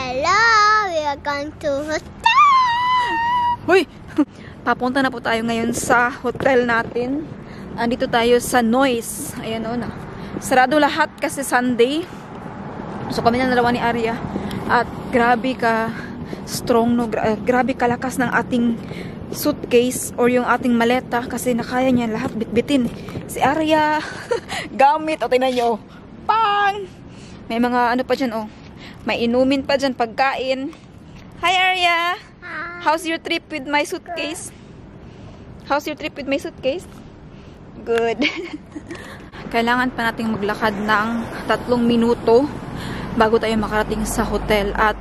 Hello, we are going to hotel. Hoy! Papunta na po tayo ngayon sa hotel natin. Andito tayo sa Noise. Ayan o na. Sarado lahat kasi Sunday. So kami na dalawa ni Arya. At grabe ka strong, no? Grabe kalakas ng ating suitcase or yung ating maleta kasi nakaya niya lahat bitbitin. Si Arya, gamit. O, tingnan nyo. Pang! May mga ano pa dyan, oh. May inumin pa dyan, pagkain. Hi, Arya! How's your trip with my suitcase? How's your trip with my suitcase? Good. Kailangan pa nating maglakad ng 3 minuto bago tayo makarating sa hotel. At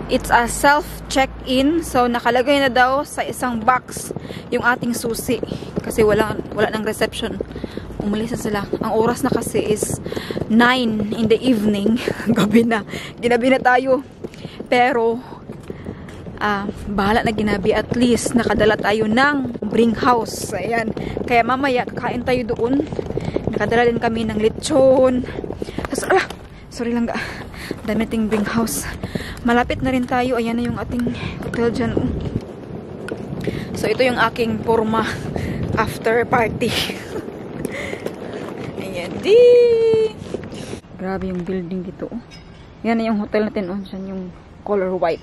it's a self-check-in. So, nakalagay na daw sa isang box yung ating susi. Kasi wala nang reception. Umalis na sila. Ang oras na kasi is 9 in the evening. Gabi na. Ginabi na tayo. Pero, bahala na ginabi. At least, nakadala tayo ng bring house. Ayan. Kaya mamaya, kakain tayo doon. Nakadala din kami ng lechon. Tapos, sorry lang ga. Dami nating bring house. Malapit na rin tayo. Ayan na yung ating hotel dyan. So, ito yung aking forma after party. Ayan. Grabe yung building dito. Yan na yung hotel natin. Diyan yung color white.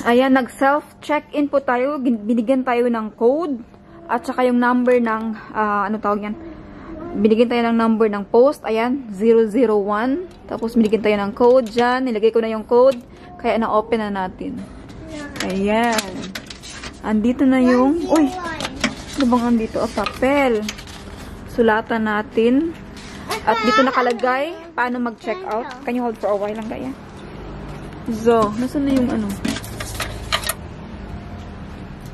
Ayan, nag-self-check-in po tayo. Binigyan tayo ng code. At saka yung number ng, ano tawag yan? Binigyan tayo ng number ng post. Ayan, 001. Tapos binigyan tayo ng code dyan. Nilagay ko na yung code. Kaya na-open na natin. Ayan. Andito na yung, uy, ano bang andito? Papel. Sulatan natin. At dito nakalagay paano mag-check out. Can you hold for a while lang kaya? So, nasan na yung ano?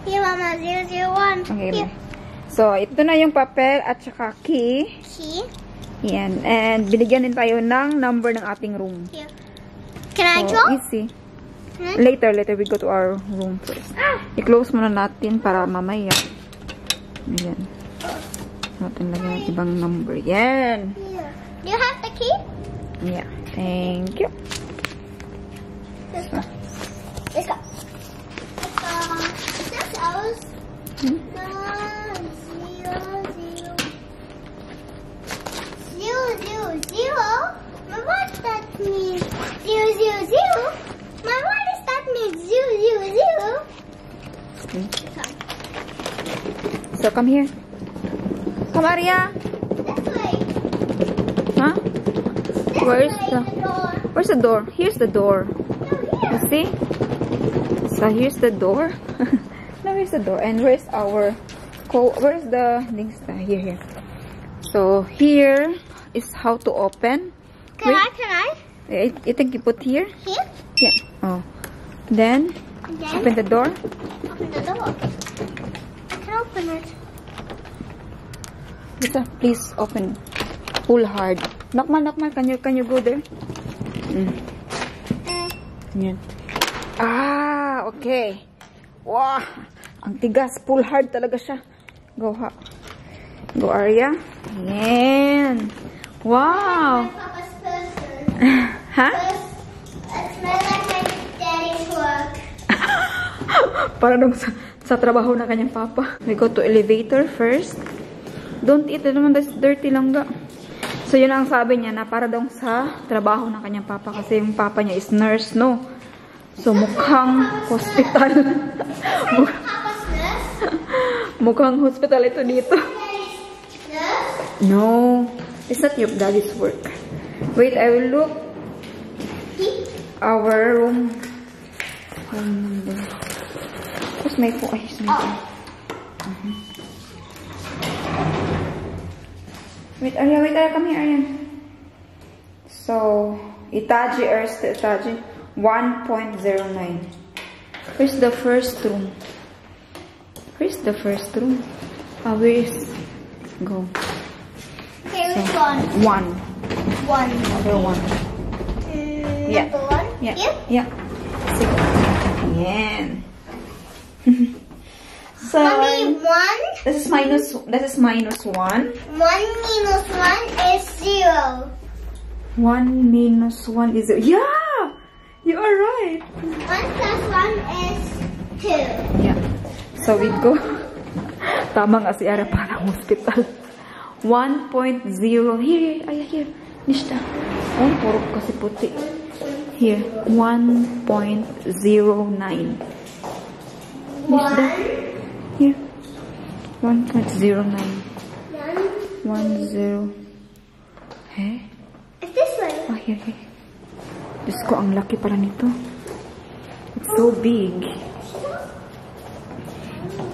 Here, Mama, 001. Okay. Here. So, ito na yung papel at saka key. Key? Yan. And binigyan din tayo ng number ng ating room. Here. Can I go? Easy. Later we go to our room first. I-close muna natin para mamaya. Ayan. Natin lagyan ng ibang number. Yan. Do you have the key? Yeah. Thank you. Let's go. Let's go. Is that ours? No, 0, 0. 0. But what that means? 0, 0, 0. But what does that mean? 0, 0, 0. So come here. Come, Arya. This way. Huh? This Where's way, the door? Where's the door? Here's the door. No, here. You see? So here's the door. Now here's the door. And where's our where's the things? Here. So here is how to open. Can I? I think you put here. Here? Yeah. Oh. Then open the door. Open the door. I can open it. Lisa, please open. Pull hard. Knock man. Can you go there? Yan. Okay. Wow. Ang tigas. Pull hard talaga siya. Go, ha. Go, Arya. Yan. Wow. Papa's person. Ha? It smells like my daddy's work. Para nung sa trabaho na kanyang papa. We go to elevator first. Don't eat. Ito naman, dirty lang ga. So, yun ang sabi niya na para daw sa trabaho ng kanyang papa. Kasi yung papa niya is nurse, no? So, mukhang hospital. Papa's nurse? Mukhang hospital ito dito. Nurse? No. It's not your daddy's work. Wait, I will look. Our room. Number. Where's my phone? Here's my phone. Wait, Arya, come here, Arya. So, Itaji, Erste Itaji, 1.09. Where's the first room? Where's the first room? Where is? Go. Okay, which So, one? 1. Number 1. Yeah. Number 1? Yeah. Here? Yeah. Sige. Yan. So, Mommy, 1? this is minus 1. 1 minus 1 is 0. 1 minus 1 is 0. Yeah! You are right. 1 plus 1 is 2. Yeah. So we go. Tama nga si Ara, parang hospital. 1.0. Here. Ay, here. Nishta. Oh, puro kasi puti. Here. 1.09. Nishta. Here. 1.09. 10. Eh? It's this way. Ah, here. Diyos ko, ang laki pala nito. It's so big.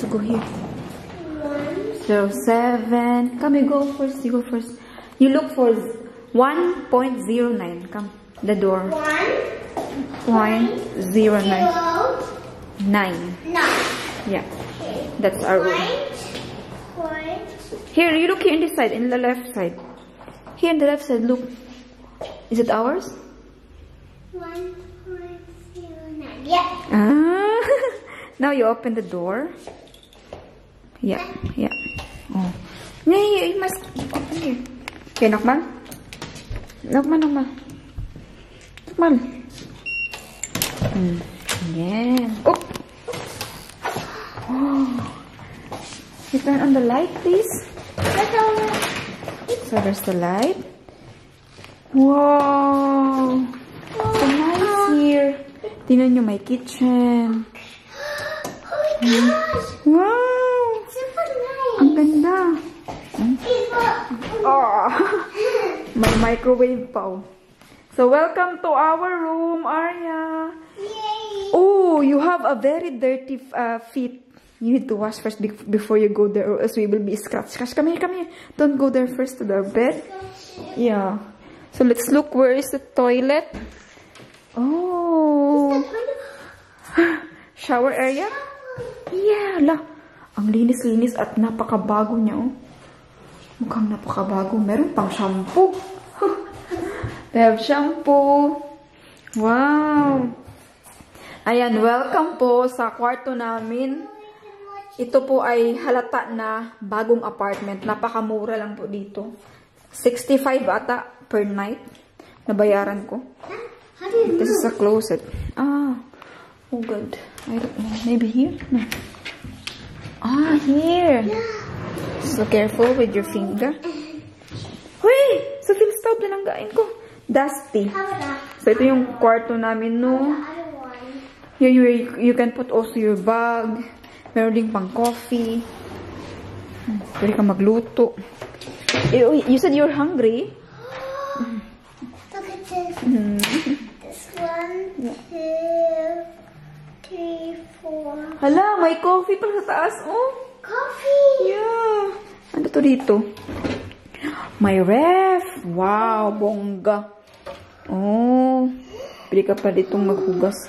To go here. 07. Come, you go first. You go first. You look for 1.09. Come, the door. 1.09. 9. 9. Yeah. That's our room. Here, you look here in this side, in the left side. Here in the left side, look. Is it ours? 1.09. Yeah. Ah. Now you open the door. Yeah. Oh. Yeah, you must open here. Okay, Nokmal. Nokmal. Yeah. Oh. You turn on the light, please. So there's the light. Wow. So nice here. Tingnan nyo, my kitchen. Oh my gosh. Wow. Super nice. Ang ganda. Oh. Oh. May microwave pa. Oh. So welcome to our room, Arya. Yay. Oh, you have a very dirty feet. You need to wash first before you go there, or else we will be scratched. Come here. Don't go there first to the bed. Yeah. So let's look. Where is the toilet? Oh. Shower area? Yeah, la. Ang linis-linis at napakabago niya, oh. Mukhang napakabago. Meron pang shampoo. They have shampoo. Wow. Ayan, welcome po sa kwarto namin. Ito po ay halata na bagong apartment. Napakamura lang po dito. 65 ata per night. Nabayaran ko. This is a closet. Ah. Oh, good. I don't know. Maybe here? No. Ah, here. So careful with your finger. Wait! So Phil, stop na langgain ko. Dusty. So ito yung kwarto namin, no? Here you can put also your bag. Meron ding pang coffee. Pwede ka magluto. You said you're hungry? Look at this. This 1, 2, 3, 4. Hala, may coffee pa sa taas, oh. Coffee. Yeah. Ano to dito? May ref. Wow, bongga. Oh. Pwede ka pa ditong maghugas.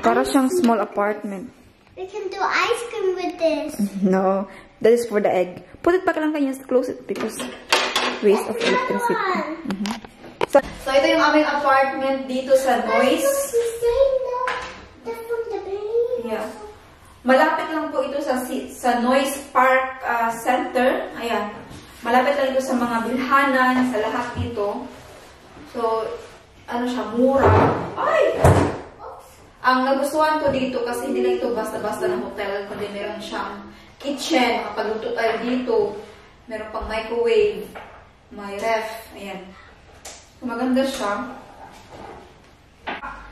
Para siyang small apartment. We can do ice cream with this. No, that is for the egg. Put it back lang kanya, close it because waste of electricity. So ito yung aming apartment dito sa Noise. Yeah. Malapit lang po ito sa Noise Park Center. Ayan. Malapit lang ito sa mga bilhanan, sa lahat dito. So, ano siya, mura. Ay! Ang nagustuhan ko dito kasi hindi lang ito basta-basta na hotel, kundi meron siyang kitchen, makapagluto tayo dito. Meron pang microwave, may ref, ayan. So, maganda siya.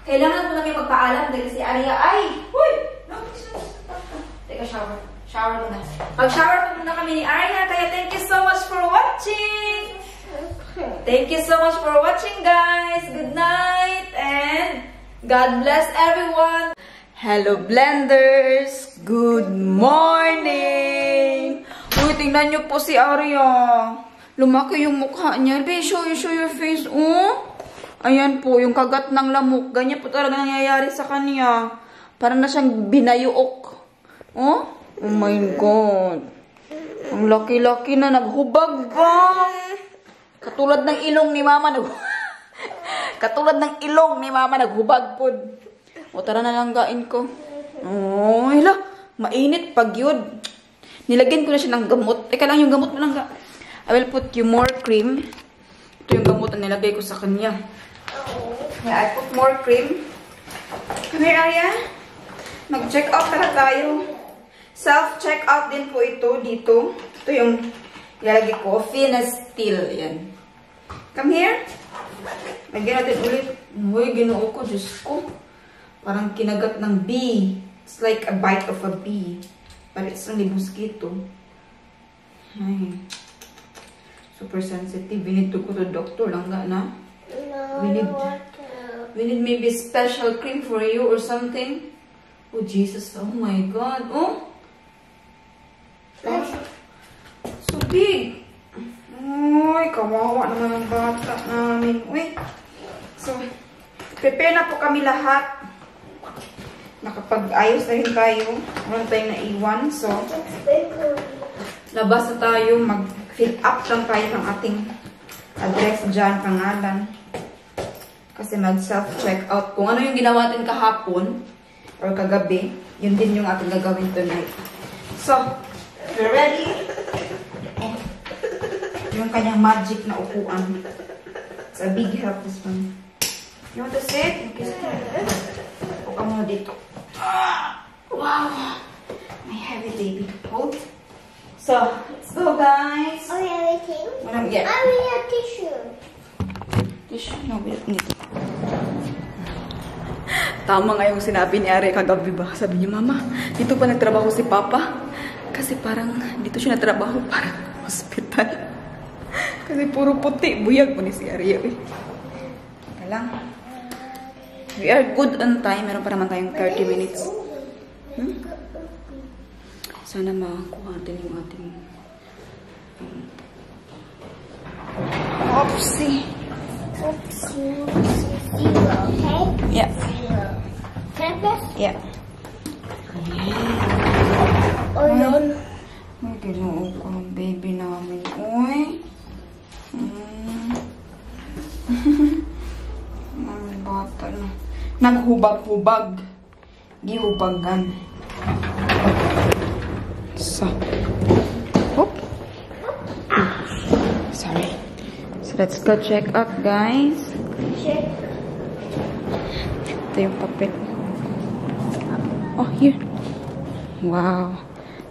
Kailangan po namin magpaalam dahil si Arya ay, huy! Take a shower. Shower muna. Mag-shower po muna kami ni Arya, kaya thank you so much for watching! Thank you so much for watching, guys! Good night and God bless everyone! Hello, Blenders! Good morning! Uy, tingnan niyo po si Arya. Lumaki yung mukha niya. Be, show your face, oh! Ayan po, yung kagat ng lamok. Ganyan po talaga nangyayari sa kanya. Parang na siyang binayuok. Oh? Oh my God! Ang laki-laki na naghubag ba? Katulad ng ilong ni Mama Katulad ng ilong ni Mama naghubag pod. O tara na langgain ko. Oh, hala, mainit pag yun. Nilagyan ko na siya ng gamot. Teka lang yung gamot mo langga. I will put you more cream Ito yung gamot na nilagay ko sa kanya. Yeah, I put more cream. Come here, Arya. Mag-check out pala tayo. Self-check out din po ito dito. Ito yung ilalagay ko. Finasteel. Yan. Come here. Lagyan natin ulit. Uy, ginoo ko. Diyos ko. Parang kinagat ng bee. It's like a bite of a bee. But it's only mosquito. Ay. Super sensitive. We need to go to the doctor lang na. No, We need maybe special cream for you or something. Oh, Jesus. Oh, my God. Oh. So big. Uy, kawawa naman ang bata namin. Uy. So, prepare na po kami lahat. Nakapag-ayos na rin tayo. Wala tayong naiwan. So, labas na tayo. Mag-fill up lang tayo ng ating address dyan, pangalan. Kasi mag-self-check out. Kung ano yung ginawa natin kahapon or kagabi, yun din yung ating gagawin tonight. So, you're ready? Oh, yung kanyang magic na upuan. It's a big help, this one. You want to sit? Okay, sit. Upo ka muna dito. Wow! My heavy baby. Hold. So, let's go, guys. Oh, yeah, everything? Yeah. I will have tissue. Tissue? No, we don't need it. Tama nga yung sinabi ni Are kagabi ba? Sabi niya, Mama, dito pa nagtrabaho si Papa. Kasi parang dito siya nagtrabaho parang hospital. Kasi puro puti. Buyag po ni si Are. Kaya lang. We are good on time. Meron pa naman tayong 30 minutes. Sana makakuha natin yung ating... Oopsie. Oopsie. Zero, okay? Yeah. Zero. Can I press? Yeah. Oh, no. Ay, ginoo ko ang baby namin. Uy. Ang bata na. Naghubag-hubag. Gihubagan. So. Oop. Sorry. So, let's go check out, guys. Check. Ito yung papel. Oh, here. Wow.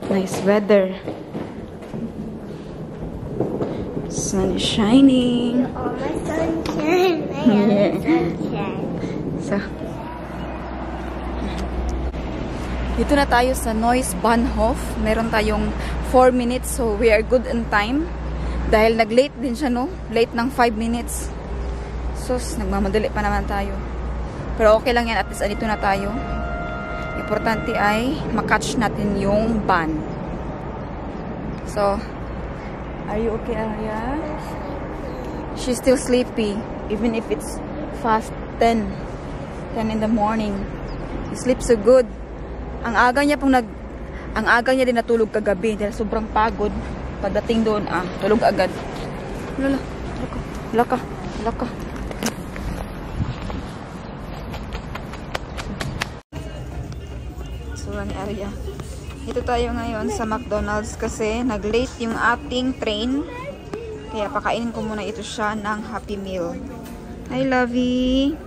Nice weather. Sun is shining. Oh, my sunshine. I am Yeah. sunshine. So, dito na tayo sa Neuss Bahnhof. Meron tayong 4 minutes. So, we are good in time. Dahil nag-late din siya, no? Late ng 5 minutes. So, nagmamadali pa naman tayo. Pero okay lang yan. At least, andito na tayo. Importante ay makatch natin yung van. So, are you okay, Arya? She's still sleepy. Even if it's fast 10 in the morning. She sleeps so good. Ang aga niya din natulog kagabi dahil sobrang pagod. Pagdating doon, tulog agad. Laka. So, ni Arya. Dito tayo ngayon sa McDonald's kasi nag-late yung ating train. Kaya pakainin ko muna ito siya ng Happy Meal. Hi, Lovey.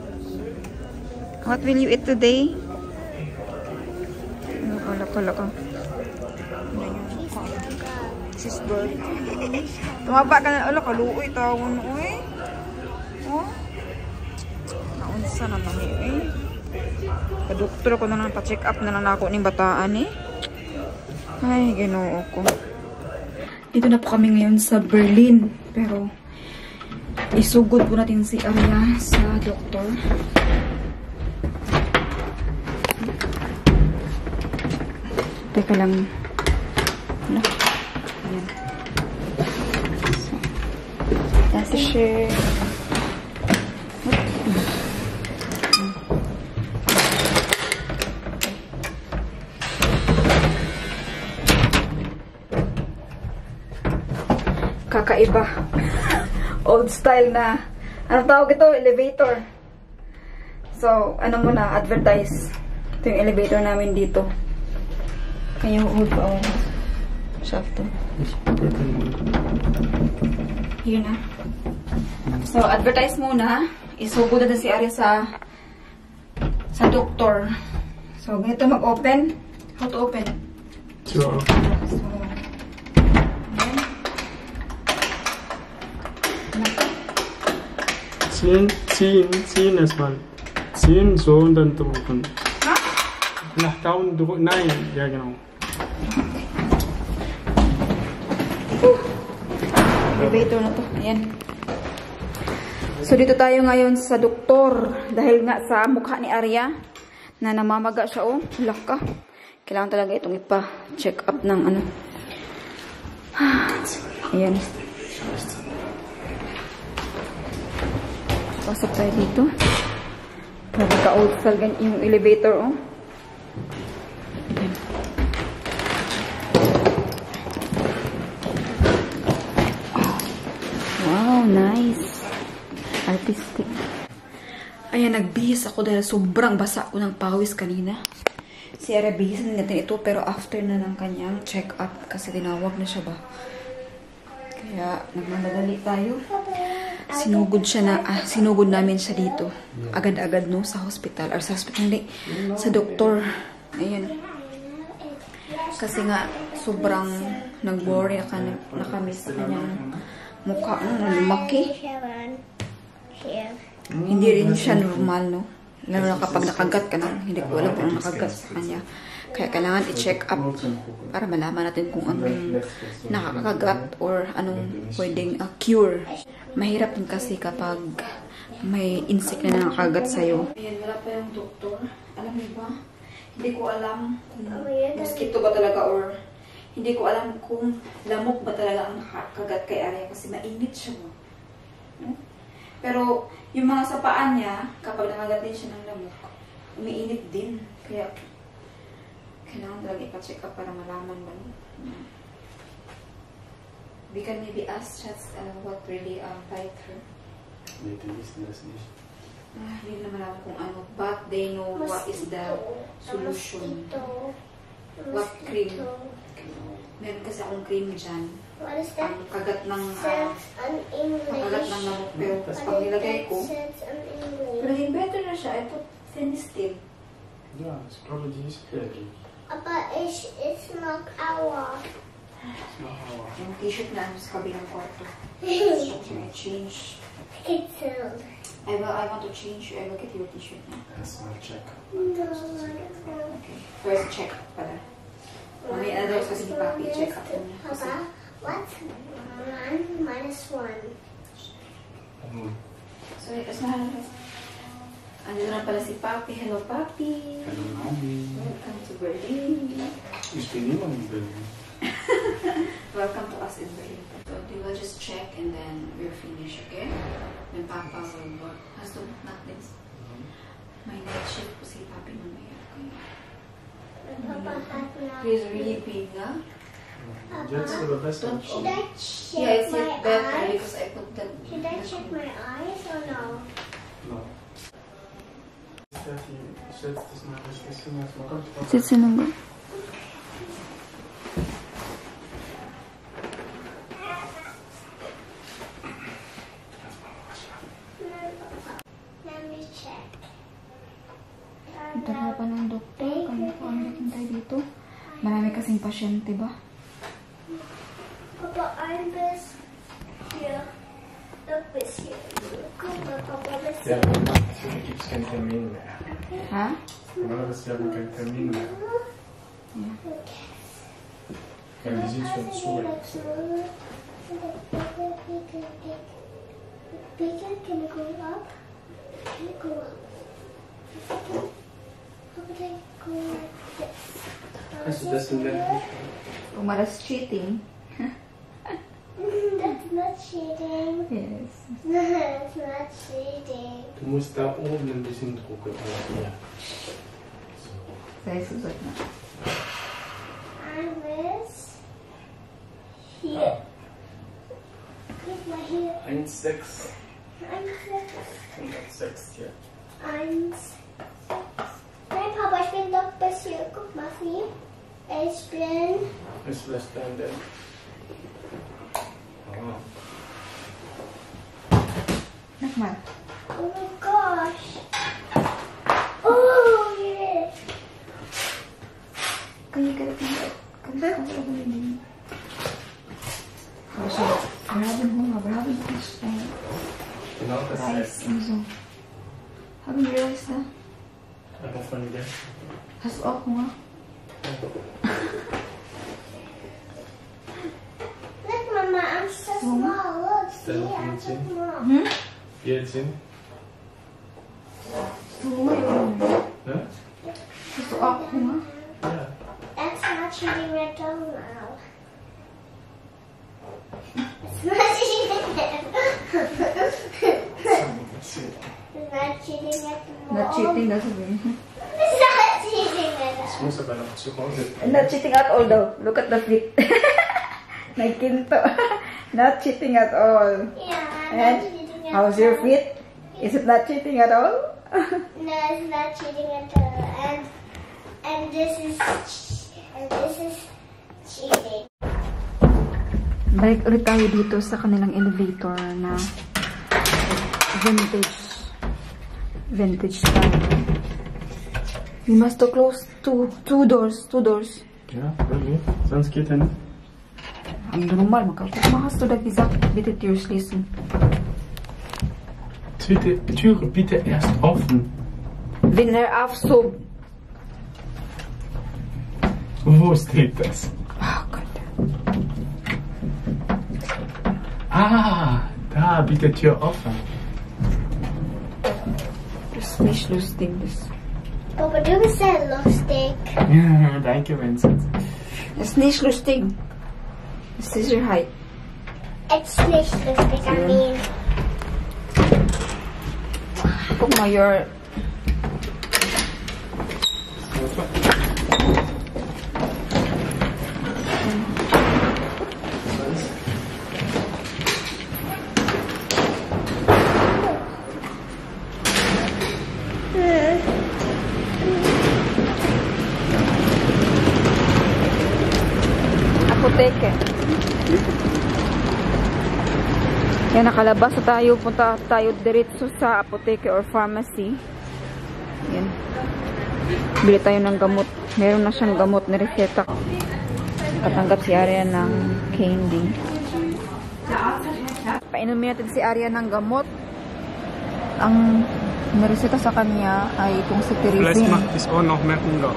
What will you eat today? Laka. Cheeseburger. Tumaba ka na. Ala, kaluoy. Tawon, uy. Oh. Naunsa naman eh. Pa-doktor ko na lang, pa-check up na lang ako ng bataan eh. Ay, ginoo ko. Dito na po kami ngayon sa Berlin. Pero, isugod po natin si Arya sa doktor. Teka lang. Ano? Ayan. So, that's it. Kakaiba. Old style na. Anong tawag ito? Elevator. So, ano muna, advertise. Ito yung elevator namin dito. Kaya hold pa ako. Shaft to. Here na. So, advertise muna. Isugod na si Arya sa doktor. So, ganito mag-open. How to open? Sure. So, ziehen erstmal. Ziehen, so und dann drücken. Nach down drücken. Nein, ja genau. Elevator na to. Ayan. So, dito tayo ngayon sa doktor. Dahil nga sa mukha ni Arya na namamaga siya. Oh, laka. Kailangan talaga itong ipa-check up ng ano. Ayan. Pasok tayo dito. Grabe ka-old style yung elevator, oh. Ayan. Wow, nice. Artistic. Ayan, nagbihis ako dahil sobrang basa ko ng pawis kanina. Si Ara, bihisan natin ito, pero after na ng kanyang check-up, kasi tinawag na siya ba. Kaya, nagmamadali tayo. Sinugod namin siya dito. Agad-agad, no, sa hospital. Or sa hospital, hindi. Sa doktor. Ayan. Kasi nga, sobrang nag-worry na kami sa kanyang mukha, no, lumaki. Hindi rin siya normal, no? Lalo na kapag nakagat ka na, hindi ko alam kung nakagat sa kanya. Kaya kailangan i-check up para malaman natin kung anong nakakagat or anong pwedeng cure. Mahirap din kasi kapag may insect na nakakagat sa'yo. Ayan, wala pa yung doktor. Alam niyo ba? Hindi ko alam kung mosquito ba talaga or hindi ko alam kung lamok ba talaga ang nakakagat kay Arya kasi mainit siya. Pero yung mga sa paa niya, kapag nakagat din siya ng lamok, umiinit din. Kaya kailangan talaga ipa-check up para malaman ba. We can maybe ask just what really bite her. Hindi naman alam kung ano, but they know what is the solution. What cream? Meron kasi akong cream dyan. Ang kagat ng lamok. Pero pag nilagay ko, pero yung better na siya. I put Fenistil. Ja, it's probably this clearly. But it's not our. Yung t-shirt na ano sa kabilang kwarto. So, I change. It's old. I want to change. I will get your t-shirt now. That's my check-up. No, Okay. First check up pala. May ano daw kasi ni Papi, check up niya. Papa, what's 1 minus 1? Sorry, kasi andito na pala si Papi. Hello, Papi. Hello, Mami. Welcome to Berlin. Ich bin immer in Berlin. Welcome to us in Berlin. So, we will just check and then we're finished, okay? Then Papa will work. Has to knock this. May night shift po si Papi mamaya. Papa has not. He's really big, huh? Jetzt aber besser. Should I Yeah, check it's my yet better eyes? because I put the... Should I check my eyes or no? No. Steffi, ich setze das mal richtig hin. Mal kommt drauf. Sitze nung. Let me check. Ito na pa ng doktor. Kami tayo dito. Marami kasing pasyente ba? Papa, I'm this here. Look this here. Papa, this Ja, here. deswegen gibt es keinen Termin mehr. Ha? Normalerweise haben wir keinen Termin mehr. Yeah. Weil die sind schon zu. Bigger, can you go up? Can you go up? How would I go like this? Kannst du das denn lernen? Kung malas cheating. That's not cheating. Yes. That's not cheating. Du musst da oben ein bisschen drucken. Ja. Saya susot na. I was here. With my here. 1,6. I'm 106, ja. 1. Nein, Papa, ich bin doch bis hier. Guck mal, wie. Ich bin. Ist das dann der? Ah. Smile. Oh my gosh. Oh, yes. Can you get it? Come. Also, wir haben Genau das Reis und so. Haben wir Reis da? Einfach von dir. Hast du auch Hunger? Look, Mama, I'm so small. Look, see, I'm so small. Wie alt sind? Hast du Hunger? Ja? Hast du auch Hunger? Ja. That's not cheating at all now. It's not cheating at It's not cheating at all. Not cheating na sabihin. It's not cheating at all. Ich muss aber noch zu Hause. Not cheating at all though. Look at the feet. Nagkinto. Not cheating at all. Yeah, I'm And not cheating at how's all. your feet? Is it not cheating at all? No, it's not cheating at all. And this is cheating. Balik ulit tayo dito sa kanilang elevator na vintage style. We must to close two doors. Ja, okay. Sonst geht er nicht. Ang normal, machst du da gesagt, bitte Tür schließen. Türe bitte erst offen. Wenn er auf so... Wo steht das? Oh Gott. Ah, da, bitte Tür offen. Das ist nicht lustig. Papa, du bist sehr lustig. Ja, danke, Vincent. Das ist nicht lustig. Das ist Sicherheit. It's nicht lustig, I mean. Guck mal, your... Apoteke. Yan, nakalabas na tayo. Punta tayo diretso sa apoteke or pharmacy. Yan. Bili tayo ng gamot. Meron na siyang gamot na reseta. Katanggap si Arya ng candy. Painumin natin si Arya ng gamot. Ang nareseta sa kanya ay itong si Vielleicht Teresin. macht es auch noch mehr Hunger.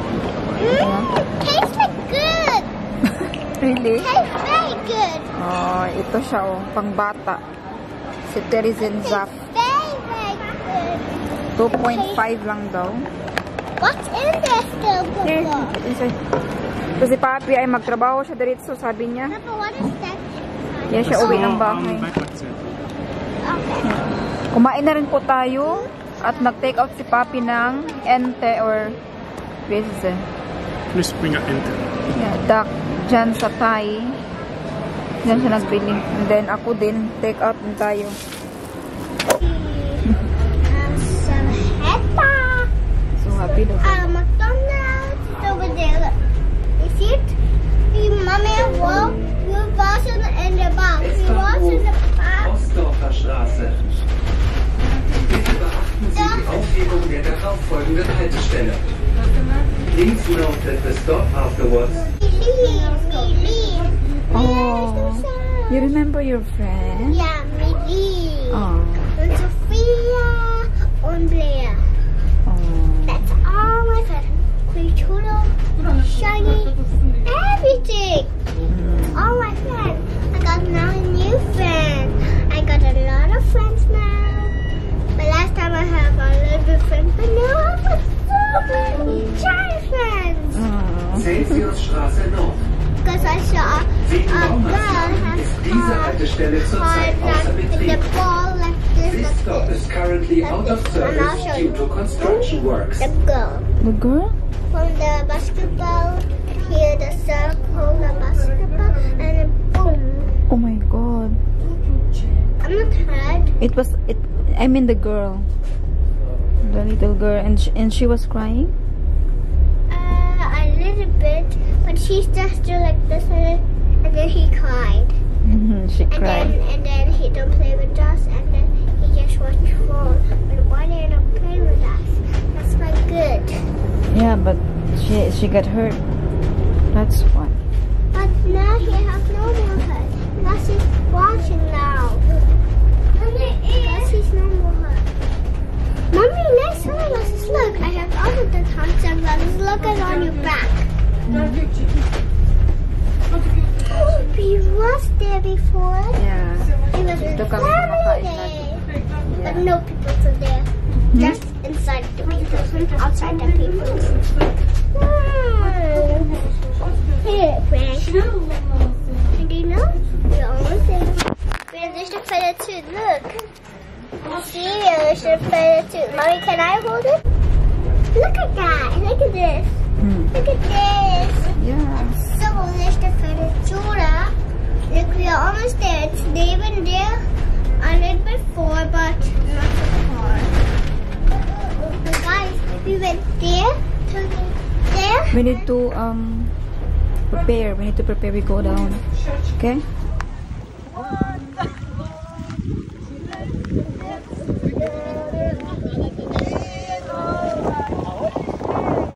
Tastes like good. Really? Tastes very good. Oh, ito siya oh, pangbata. Si Teresin Zap. Very, very good. 2.5 lang daw. What's in this still, Papa? So si Papi ay magtrabaho siya diretso, sabi niya. Papa, what is that? Yan siya uwi ng bahay. Kumain na rin po tayo at nag-take out si Papi ng ente or pizza. Springer Ente. Yeah, duck dyan sa Thai. Diyan siya nagbili. And then ako din, take out din tayo. Some Heta. So happy daw. McDonald's over there. Look. You see it? Mommy, walk. We was in the box. We was in the box. Ostdorfer Straße. Bitte beachten Sie die Aufhebung der darauffolgenden Haltestelle. Please note that the stop afterwards. Millie. Oh, you remember your friend? Yeah, Millie. Oh. And Sophia and Blair. Oh. That's all my friends. Creature, Shaggy, everything. All my friends. I got now a new friend. I got a lot of friends now. But last time I had a little bit friends, but now I have so many giant friends. Celsiusstraße Nord. Because I saw Wegen a girl Baumaßnahmen has ist diese Haltestelle zurzeit außer the Betrieb. ball like this. This stop is currently out of service due to construction works. The girl. The girl? From the basketball, here the circle, the basketball, and then boom. Oh my god. I'm not hurt. I mean the girl. The little girl. And she was crying? A little bit, but she's just do like this, and then he cried. She cried. And then he don't play with us, and then he just watch phone. But why they don't play with us? That's not good. Yeah, but she got hurt. That's why. But now he has no more hurt. Because he's watching now. Because he's no more hurt. Mommy, next sunglasses. Look, I have all of the time sunglasses. Look at on your back. He was there before. Yeah. It was a Ito kami family kumakain day. natin. But no people are there. Just inside the people. Outside the people. Here, Frank. And do you know? We're almost there. There's the feather too. Look. See, there's the feather too. Mommy, can I hold it? Look at that. Look at this. Look at this. Yeah. So there's the feather too. Look, we are almost there. They've been there a little bit before, but not so far. But guys, we went there to there. We need to prepare. We need to prepare. We go down. Okay?